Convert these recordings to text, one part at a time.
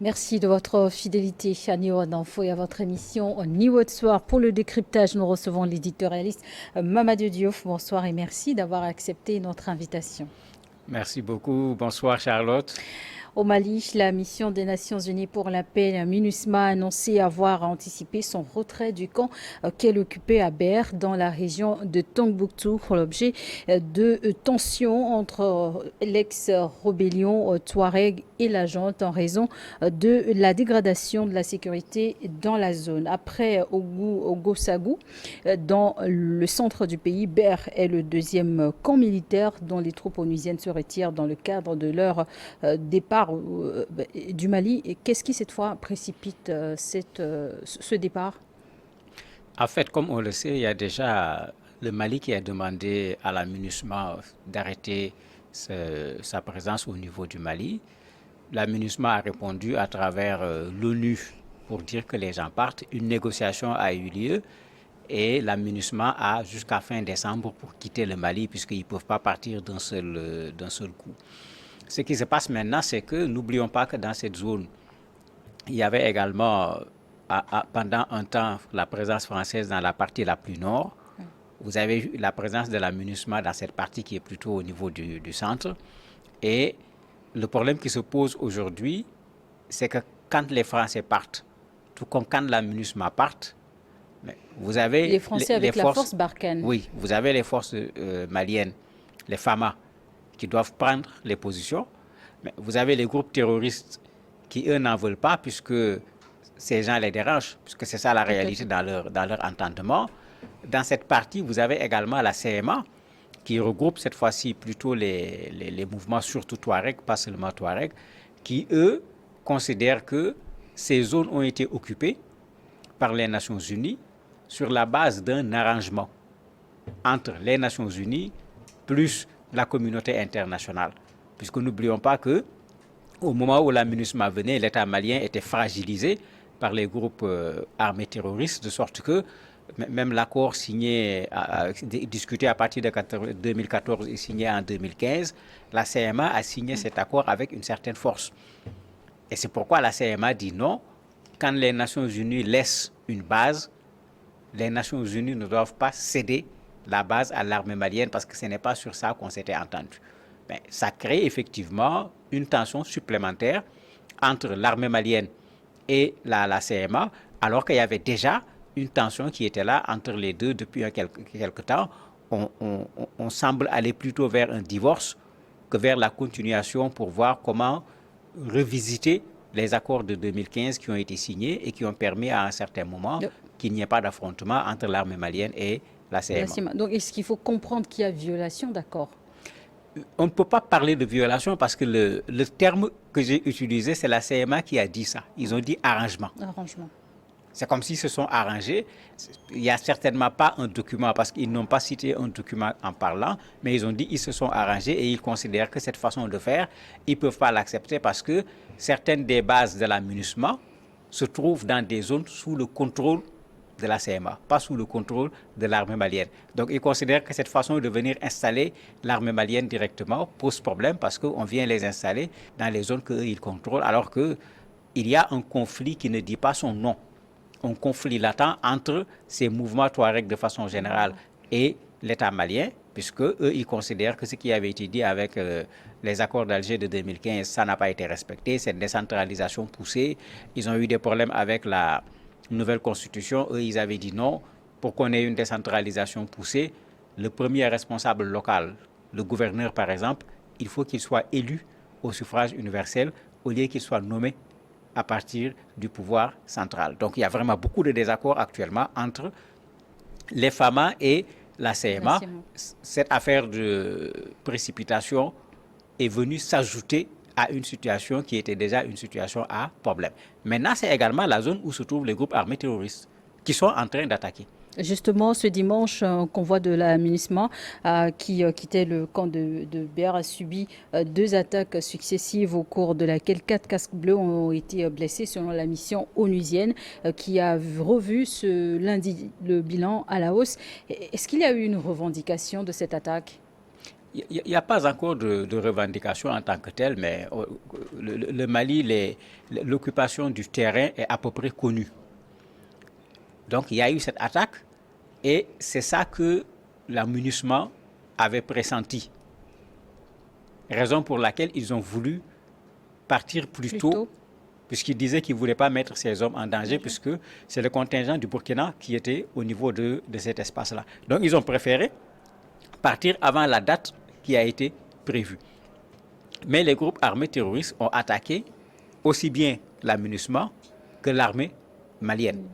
Merci de votre fidélité à Niwa d'Info et à votre émission Niwa de Soir. Pour le décryptage, nous recevons l'éditorialiste Mamadou Diouf. Bonsoir et merci d'avoir accepté notre invitation. Merci beaucoup. Bonsoir Charlotte. Au Mali, la mission des Nations Unies pour la paix, la MINUSMA, a annoncé avoir anticipé son retrait du camp qu'elle occupait à Ber, dans la région de Tombouctou, pour l'objet de tensions entre l'ex-rébellion Touareg et la junte en raison de la dégradation de la sécurité dans la zone. Après Ogosagou, dans le centre du pays, Ber est le deuxième camp militaire dont les troupes onusiennes se retirent dans le cadre de leur départ du Mali. Et qu'est-ce qui, cette fois, précipite ce départ? En fait, comme on le sait, il y a déjà le Mali qui a demandé à la MINUSMA d'arrêter sa présence au niveau du Mali. La MINUSMA a répondu à travers l'ONU pour dire que les gens partent. Une négociation a eu lieu et la MINUSMA a jusqu'à fin décembre pour quitter le Mali puisqu'ils ne peuvent pas partir d'un seul coup. Ce qui se passe maintenant, c'est que n'oublions pas que dans cette zone, il y avait également pendant un temps la présence française dans la partie la plus nord. Vous avez eu la présence de la MINUSMA dans cette partie qui est plutôt au niveau du centre. Et le problème qui se pose aujourd'hui, c'est que quand les Français partent, tout comme quand la MINUSMA part, vous avez les Français avec la force Barkhane. Oui, vous avez les forces maliennes, les FAMA, qui doivent prendre les positions. Mais vous avez les groupes terroristes qui, eux, n'en veulent pas puisque ces gens les dérangent, puisque c'est ça la réalité dans leur entendement. Dans cette partie, vous avez également la CMA qui regroupe cette fois-ci plutôt les mouvements, surtout Touareg, pas seulement Touareg, qui, eux, considèrent que ces zones ont été occupées par les Nations Unies sur la base d'un arrangement entre les Nations Unies plus la communauté internationale. Puisque n'oublions pas que au moment où la MINUSMA venait, l'État malien était fragilisé par les groupes armés terroristes, de sorte que même l'accord signé, discuté à partir de 2014 et signé en 2015, la CMA a signé cet accord avec une certaine force. Et c'est pourquoi la CMA dit non. Quand les Nations Unies laissent une base, les Nations Unies ne doivent pas céder la base à l'armée malienne parce que ce n'est pas sur ça qu'on s'était entendu. Mais ça crée effectivement une tension supplémentaire entre l'armée malienne et la CMA, alors qu'il y avait déjà une tension qui était là entre les deux depuis quelque temps. On semble aller plutôt vers un divorce que vers la continuation pour voir comment revisiter les accords de 2015 qui ont été signés et qui ont permis à un certain moment qu'il n'y ait pas d'affrontement entre l'armée malienne et la CMA. Donc, est-ce qu'il faut comprendre qu'il y a violation d'accord? On ne peut pas parler de violation parce que le terme que j'ai utilisé, c'est la CMA qui a dit ça. Ils ont dit arrangement. Arrangement. C'est comme s'ils se sont arrangés. Il n'y a certainement pas un document, parce qu'ils n'ont pas cité un document en parlant, mais ils ont dit qu'ils se sont arrangés et ils considèrent que cette façon de faire, ils ne peuvent pas l'accepter parce que certaines des bases de la MINUSMA se trouvent dans des zones sous le contrôle de la CMA, pas sous le contrôle de l'armée malienne. Donc ils considèrent que cette façon de venir installer l'armée malienne directement pose problème parce qu'on vient les installer dans les zones qu'ils contrôlent, alors qu'il y a un conflit qui ne dit pas son nom. Un conflit latent entre ces mouvements Touareg de façon générale et l'État malien, puisque eux, ils considèrent que ce qui avait été dit avec les accords d'Alger de 2015, ça n'a pas été respecté, cette décentralisation poussée. Ils ont eu des problèmes avec la nouvelle constitution. Eux, ils avaient dit non, pour qu'on ait une décentralisation poussée, le premier responsable local, le gouverneur par exemple, il faut qu'il soit élu au suffrage universel au lieu qu'il soit nommé à partir du pouvoir central. Donc il y a vraiment beaucoup de désaccords actuellement entre les FAMA et la CMA. Cette affaire de précipitation est venue s'ajouter à une situation qui était déjà une situation à problème. Maintenant, c'est également la zone où se trouvent les groupes armés terroristes qui sont en train d'attaquer. Justement, ce dimanche, un convoi de la MINUSMA qui quittait le camp de Ber a subi 2 attaques successives au cours de laquelle 4 casques bleus ont été blessés selon la mission onusienne qui a revu ce lundi le bilan à la hausse. Est-ce qu'il y a eu une revendication de cette attaque? Il n'y a pas encore de revendication en tant que telle, mais le Mali, l'occupation du terrain est à peu près connue. Donc il y a eu cette attaque et c'est ça que la MINUSMA avait pressenti. Raison pour laquelle ils ont voulu partir plus tôt, puisqu'ils disaient qu'ils ne voulaient pas mettre ces hommes en danger, puisque c'est le contingent du Burkina qui était au niveau de cet espace-là. Donc ils ont préféré partir avant la date qui a été prévue. Mais les groupes armés terroristes ont attaqué aussi bien la MINUSMA que l'armée malienne.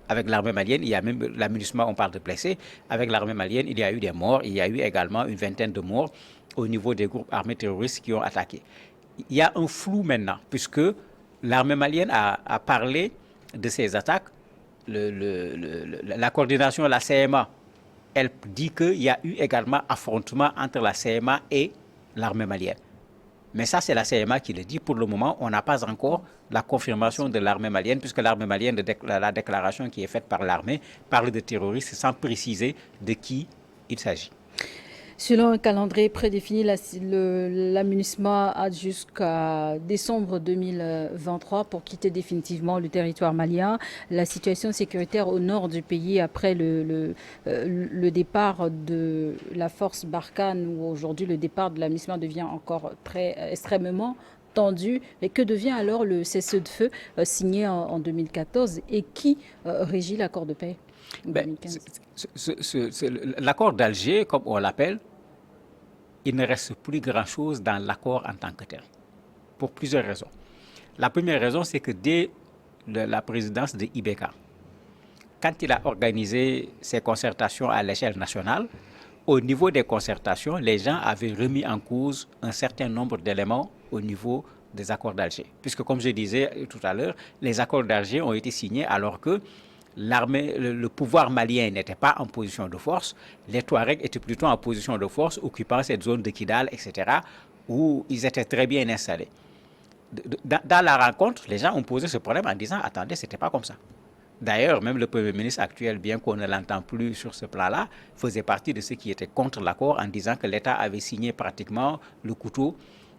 Avec l'armée malienne, il y a même la MINUSMA, on parle de blessés. Avec l'armée malienne, il y a eu des morts. Il y a eu également une vingtaine de morts au niveau des groupes armés terroristes qui ont attaqué. Il y a un flou maintenant, puisque l'armée malienne a parlé de ces attaques. La coordination, la CMA, elle dit qu'il y a eu également affrontement entre la CMA et l'armée malienne. Mais ça, c'est la CMA qui le dit. Pour le moment, on n'a pas encore la confirmation de l'armée malienne, puisque l'armée malienne, la déclaration qui est faite par l'armée, parle de terroristes sans préciser de qui il s'agit. Selon un calendrier prédéfini, la MINUSMA a jusqu'à décembre 2023 pour quitter définitivement le territoire malien. La situation sécuritaire au nord du pays après le départ de la force Barkhane, où aujourd'hui le départ de la MINUSMA devient encore extrêmement tendu. Mais que devient alors le cessez-le-feu signé en 2014 et qui régit l'accord de paix en 2015? L'accord d'Alger, comme on l'appelle, il ne reste plus grand-chose dans l'accord en tant que tel, pour plusieurs raisons. La première raison, c'est que dès la présidence de Ibeka, quand il a organisé ses concertations à l'échelle nationale, au niveau des concertations, les gens avaient remis en cause un certain nombre d'éléments au niveau des accords d'Alger. Puisque, comme je disais tout à l'heure, les accords d'Alger ont été signés alors que l'armée, le pouvoir malien n'était pas en position de force. Les Touaregs étaient plutôt en position de force, occupant cette zone de Kidal, etc., où ils étaient très bien installés. Dans la rencontre, les gens ont posé ce problème en disant « Attendez, ce n'était pas comme ça ». D'ailleurs, même le Premier ministre actuel, bien qu'on ne l'entende plus sur ce plan-là, faisait partie de ceux qui étaient contre l'accord en disant que l'État avait signé pratiquement le couteau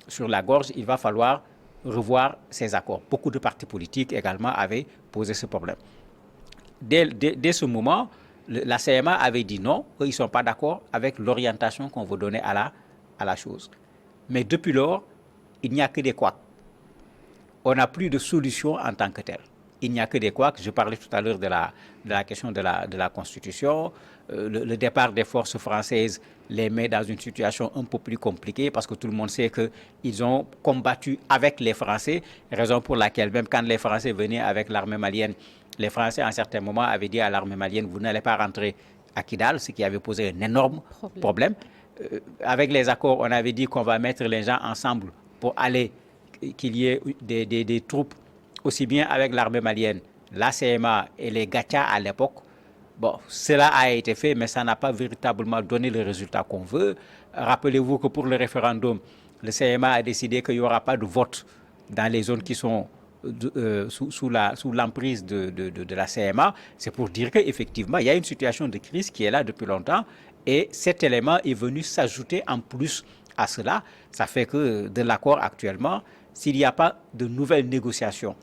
sur la gorge. Il va falloir revoir ces accords. Beaucoup de partis politiques également avaient posé ce problème. Dès ce moment, la CMA avait dit non, qu'ils ne sont pas d'accord avec l'orientation qu'on veut donner à la chose. Mais depuis lors, il n'y a que des couacs. On n'a plus de solution en tant que telle. Il n'y a que des couacs. Je parlais tout à l'heure de la question de la Constitution. Le départ des forces françaises les met dans une situation un peu plus compliquée parce que tout le monde sait qu'ils ont combattu avec les Français, raison pour laquelle même quand les Français venaient avec l'armée malienne, les Français, à un certain moment, avaient dit à l'armée malienne, vous n'allez pas rentrer à Kidal, ce qui avait posé un énorme problème. Avec les accords, on avait dit qu'on va mettre les gens ensemble pour aller, qu'il y ait des troupes, aussi bien avec l'armée malienne, la CMA et les Gacha à l'époque. Bon, cela a été fait, mais ça n'a pas véritablement donné le résultat qu'on veut. Rappelez-vous que pour le référendum, le CMA a décidé qu'il n'y aura pas de vote dans les zones qui sont sous l'emprise de la CMA. C'est pour dire qu'effectivement, il y a une situation de crise qui est là depuis longtemps et cet élément est venu s'ajouter en plus à cela. Ça fait que de l'accord actuellement, s'il n'y a pas de nouvelles négociations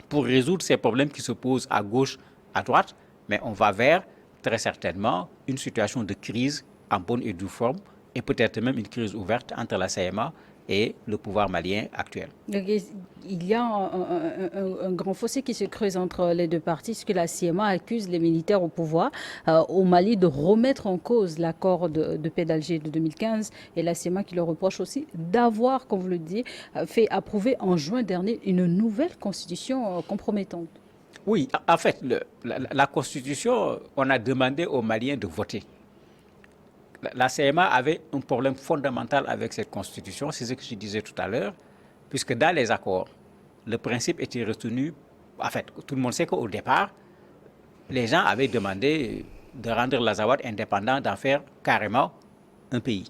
pour résoudre ces problèmes qui se posent à gauche, à droite, mais on va vers très certainement une situation de crise en bonne et due forme et peut-être même une crise ouverte entre la CMA et le pouvoir malien actuel. Il y a un grand fossé qui se creuse entre les deux parties, puisque la CMA accuse les militaires au pouvoir au Mali de remettre en cause l'accord de paix d'Alger de 2015 et la CMA qui leur reproche aussi d'avoir, comme vous le dites, fait approuver en juin dernier une nouvelle constitution compromettante. Oui, en fait, la constitution, on a demandé aux Maliens de voter. La CMA avait un problème fondamental avec cette constitution, c'est ce que je disais tout à l'heure, puisque dans les accords, le principe était retenu. En fait, tout le monde sait qu'au départ, les gens avaient demandé de rendre l'Azawad indépendant, d'en faire carrément un pays.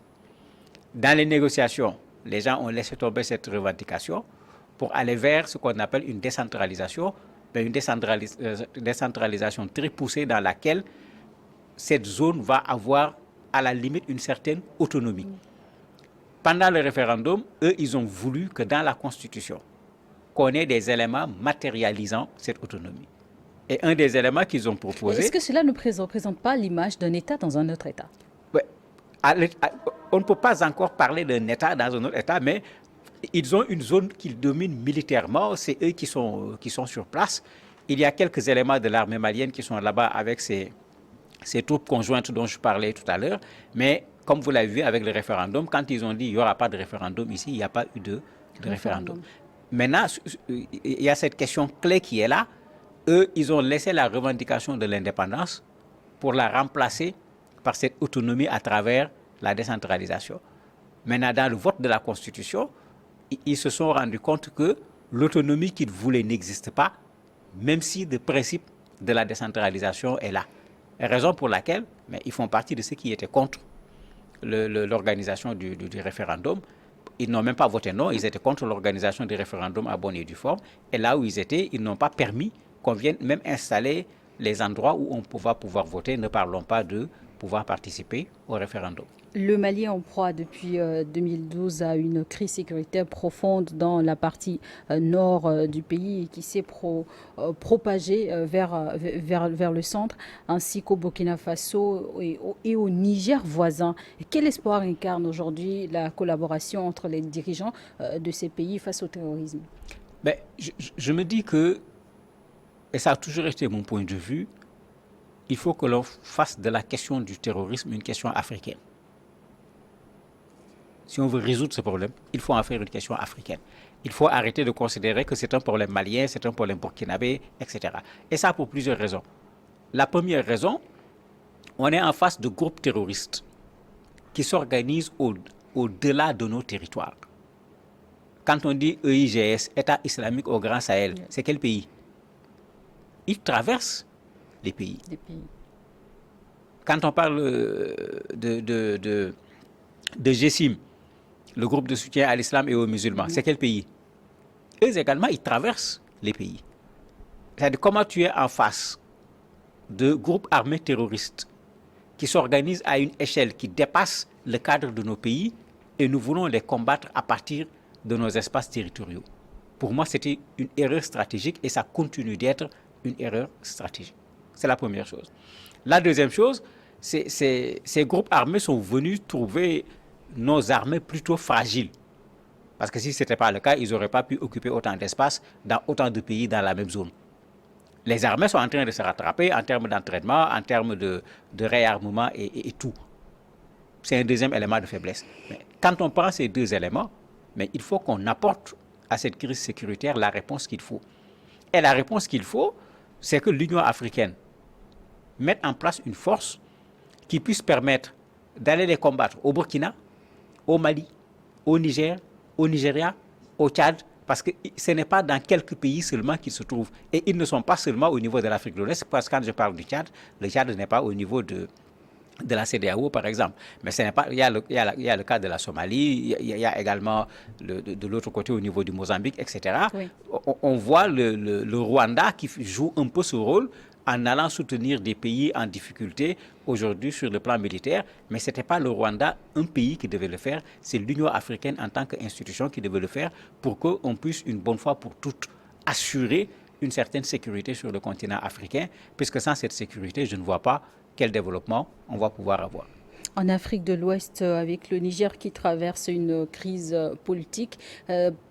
Dans les négociations, les gens ont laissé tomber cette revendication pour aller vers ce qu'on appelle une décentralisation, mais une décentralisation très poussée dans laquelle cette zone va avoir à la limite une certaine autonomie. pendant le référendum, eux, ils ont voulu que dans la Constitution, qu'on ait des éléments matérialisant cette autonomie. Et un des éléments qu'ils ont proposé... Est-ce que cela ne représente pas l'image d'un État dans un autre État? Ouais, on ne peut pas encore parler d'un État dans un autre État, mais ils ont une zone qu'ils dominent militairement, c'est eux qui sont sur place. Il y a quelques éléments de l'armée malienne qui sont là-bas avec ces troupes conjointes dont je parlais tout à l'heure, mais comme vous l'avez vu avec le référendum, quand ils ont dit qu'il n'y aura pas de référendum ici, il n'y a pas eu de référendum. Maintenant, il y a cette question clé qui est là. Eux, ils ont laissé la revendication de l'indépendance pour la remplacer par cette autonomie à travers la décentralisation. Maintenant, dans le vote de la Constitution, ils se sont rendus compte que l'autonomie qu'ils voulaient n'existe pas, même si le principe de la décentralisation est là. Raison pour laquelle ils font partie de ceux qui étaient contre l'organisation du référendum. Ils n'ont même pas voté non, ils étaient contre l'organisation du référendum à bonne et due forme. Et là où ils étaient, ils n'ont pas permis qu'on vienne même installer les endroits où on va pouvoir voter. Ne parlons pas de pouvoir participer au référendum. Le Mali est en proie depuis 2012 à une crise sécuritaire profonde dans la partie nord du pays qui s'est propagée vers le centre, ainsi qu'au Burkina Faso et au Niger voisin. Quel espoir incarne aujourd'hui la collaboration entre les dirigeants de ces pays face au terrorisme? Je me dis que, et ça a toujours été mon point de vue, il faut que l'on fasse de la question du terrorisme une question africaine. Si on veut résoudre ce problème, il faut en faire une question africaine. Il faut arrêter de considérer que c'est un problème malien, c'est un problème burkinabé, etc. Et ça pour plusieurs raisons. La première raison, on est en face de groupes terroristes qui s'organisent au-delà de nos territoires. Quand on dit EIGS, État islamique au Grand Sahel, c'est quel pays? Ils traversent les pays. Quand on parle de GESIM, le groupe de soutien à l'islam et aux musulmans, c'est quel pays? Eux également, ils traversent les pays. C'est-à-dire comment tu es en face de groupes armés terroristes qui s'organisent à une échelle qui dépasse le cadre de nos pays et nous voulons les combattre à partir de nos espaces territoriaux. Pour moi, c'était une erreur stratégique et ça continue d'être une erreur stratégique. C'est la première chose. La deuxième chose, ces groupes armés sont venus trouver nos armées plutôt fragiles. Parce que si ce n'était pas le cas, ils n'auraient pas pu occuper autant d'espace dans autant de pays dans la même zone. Les armées sont en train de se rattraper en termes d'entraînement, en termes de réarmement et tout. C'est un deuxième élément de faiblesse. Mais quand on prend ces deux éléments, il faut qu'on apporte à cette crise sécuritaire la réponse qu'il faut. Et la réponse qu'il faut, c'est que l'Union africaine mette en place une force qui puisse permettre d'aller les combattre au Burkina, au Mali, au Niger, au Nigeria, au Tchad, parce que ce n'est pas dans quelques pays seulement qu'ils se trouvent. Et ils ne sont pas seulement au niveau de l'Afrique de l'Ouest, parce que quand je parle du Tchad, le Tchad n'est pas au niveau de la CEDEAO, par exemple. Mais ce n'est pas, il y a le cas de la Somalie, il y a également de l'autre côté au niveau du Mozambique, etc. Oui. On voit le Rwanda qui joue un peu ce rôle en allant soutenir des pays en difficulté aujourd'hui sur le plan militaire. Mais ce n'était pas le Rwanda, un pays qui devait le faire, c'est l'Union africaine en tant qu'institution qui devait le faire pour qu'on puisse une bonne fois pour toutes assurer une certaine sécurité sur le continent africain, puisque sans cette sécurité, je ne vois pas quel développement on va pouvoir avoir. En Afrique de l'Ouest, avec le Niger qui traverse une crise politique,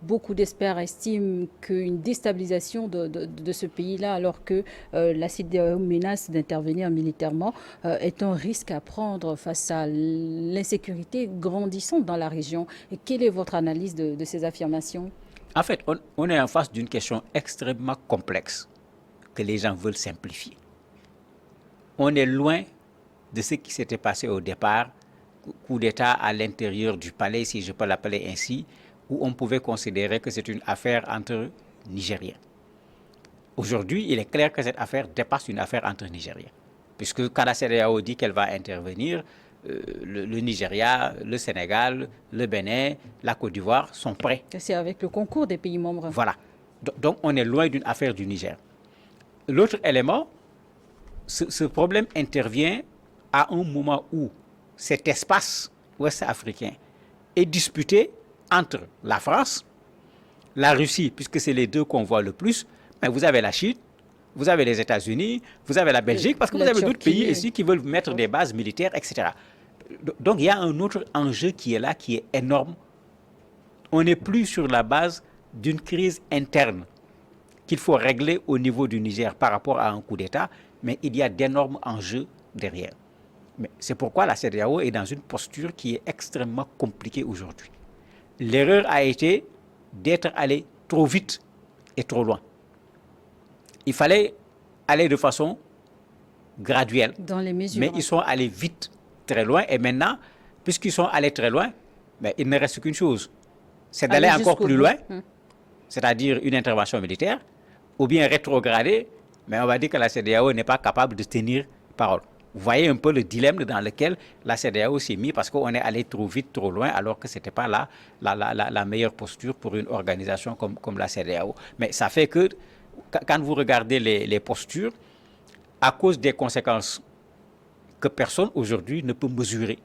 beaucoup d'experts estiment qu'une déstabilisation de ce pays-là, alors que la CEDEAO menace d'intervenir militairement, est un risque à prendre face à l'insécurité grandissante dans la région. Et quelle est votre analyse de ces affirmations? En fait, on est en face d'une question extrêmement complexe que les gens veulent simplifier. On est loin de ce qui s'était passé au départ, coup d'État à l'intérieur du palais, si je peux l'appeler ainsi, où on pouvait considérer que c'est une affaire entre Nigériens. Aujourd'hui, il est clair que cette affaire dépasse une affaire entre Nigériens. Puisque quand la CEDEAO dit qu'elle va intervenir, le Nigeria, le Sénégal, le Bénin, la Côte d'Ivoire sont prêts. C'est avec le concours des pays membres. Voilà. Donc on est loin d'une affaire du Niger. L'autre élément, ce problème intervient à un moment où cet espace ouest-africain est disputée entre la France, la Russie, puisque c'est les deux qu'on voit le plus, mais vous avez la Chine, vous avez les États-Unis, vous avez la Belgique, parce que vous avez d'autres pays ici qui veulent mettre des bases militaires, etc. Donc il y a un autre enjeu qui est là, qui est énorme. On n'est plus sur la base d'une crise interne qu'il faut régler au niveau du Niger par rapport à un coup d'État, mais il y a d'énormes enjeux derrière. Mais c'est pourquoi la CEDEAO est dans une posture qui est extrêmement compliquée aujourd'hui. L'erreur a été d'être allé trop vite et trop loin. Il fallait aller de façon graduelle, dans les mesures, mais ils sont allés vite, très loin, et maintenant, puisqu'ils sont allés très loin, mais il ne reste qu'une chose, c'est d'aller encore plus loin, c'est-à-dire une intervention militaire, ou bien rétrograder, mais on va dire que la CEDEAO n'est pas capable de tenir parole. Vous voyez un peu le dilemme dans lequel la CEDEAO s'est mis parce qu'on est allé trop vite, trop loin, alors que ce n'était pas la meilleure posture pour une organisation comme la CEDEAO. Mais ça fait que, quand vous regardez les postures, à cause des conséquences que personne aujourd'hui ne peut mesurer,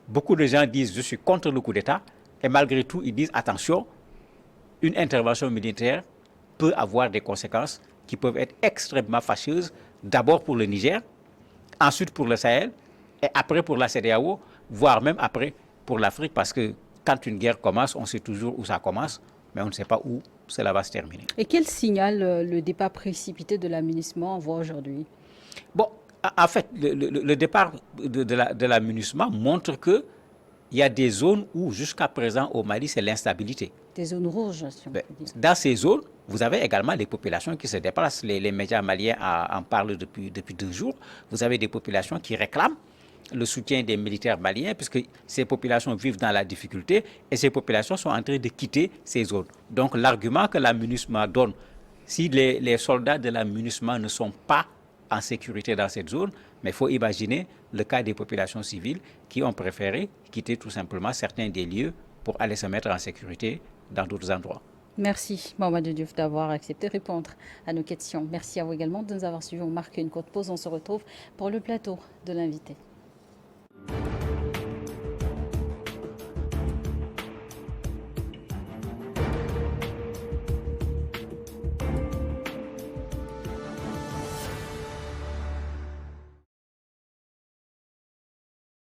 beaucoup de gens disent « je suis contre le coup d'État » et malgré tout, ils disent « attention, une intervention militaire peut avoir des conséquences qui peuvent être extrêmement fâcheuses, d'abord pour le Niger, ensuite pour le Sahel, et après pour la CEDEAO, voire même après pour l'Afrique, parce que quand une guerre commence, on sait toujours où ça commence, mais on ne sait pas où cela va se terminer. Et quel signal le départ précipité de la MINUSMA envoie aujourd'hui? Bon, en fait, le départ de la MINUSMA montre qu'il y a des zones où, jusqu'à présent, au Mali, c'est l'instabilité. Des zones rouges, si on peut dire. Dans ces zones, vous avez également des populations qui se déplacent. Les médias maliens en parlent depuis 2 jours. Vous avez des populations qui réclament le soutien des militaires maliens, puisque ces populations vivent dans la difficulté et ces populations sont en train de quitter ces zones. Donc l'argument que la MINUSMA donne, si les soldats de la MINUSMA ne sont pas en sécurité dans cette zone, mais il faut imaginer le cas des populations civiles qui ont préféré quitter tout simplement certains des lieux pour aller se mettre en sécurité dans d'autres endroits. Merci Mamadou Diouf d'avoir accepté de répondre à nos questions. Merci à vous également de nous avoir suivis. On marque une courte pause. On se retrouve pour le plateau de l'invité.